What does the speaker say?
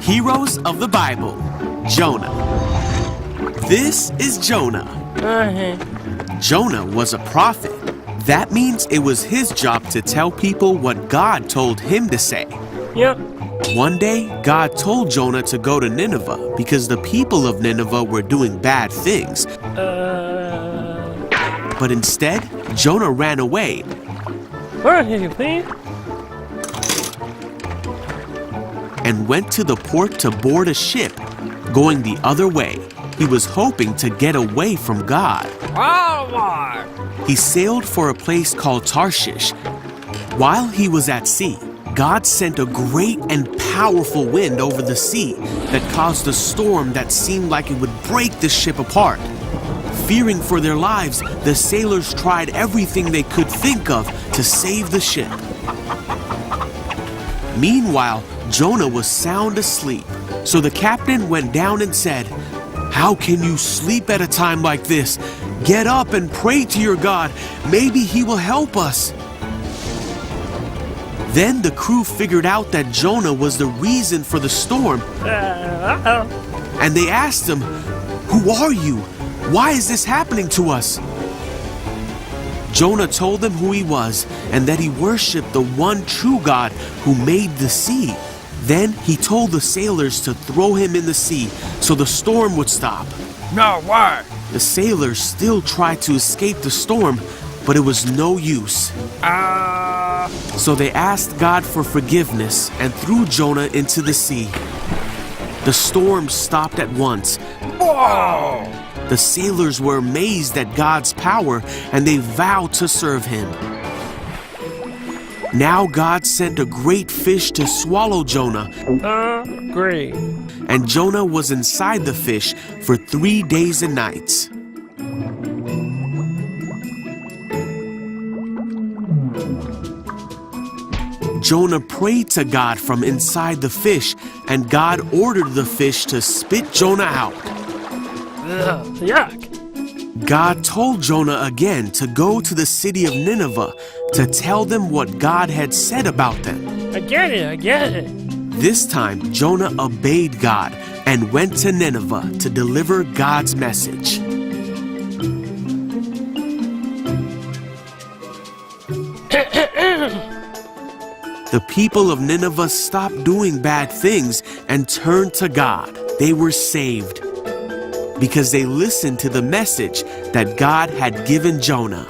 Heroes of the Bible, Jonah. This is Jonah. Jonah was a prophet. That means it was his job to tell people what God told him to say. Yep. One day, God told Jonah to go to Nineveh because the people of Nineveh were doing bad things. But instead, Jonah ran away. Where are you, please? And went to the port to board a ship, going the other way. He was hoping to get away from God. He sailed for a place called Tarshish. While he was at sea, God sent a great and powerful wind over the sea that caused a storm that seemed like it would break the ship apart. Fearing for their lives, the sailors tried everything they could think of to save the ship. Meanwhile, Jonah was sound asleep, so the captain went down and said, "How can you sleep at a time like this? Get up and pray to your God. Maybe he will help us." Then the crew figured out that Jonah was the reason for the storm. And they asked him, "Who are you? Why is this happening to us?" Jonah told them who he was and that he worshipped the one true God who made the sea. Then he told the sailors to throw him in the sea so the storm would stop. No, why? The sailors still tried to escape the storm, but it was no use. So they asked God for forgiveness and threw Jonah into the sea. The storm stopped at once. Whoa! The sailors were amazed at God's power and they vowed to serve him. Now God sent a great fish to swallow Jonah. Great. And Jonah was inside the fish for 3 days and nights. Jonah prayed to God from inside the fish, and God ordered the fish to spit Jonah out. Yuck. God told Jonah again to go to the city of Nineveh to tell them what God had said about them. I get it. This time, Jonah obeyed God and went to Nineveh to deliver God's message. The people of Nineveh stopped doing bad things and turned to God. They were saved because they listened to the message that God had given Jonah.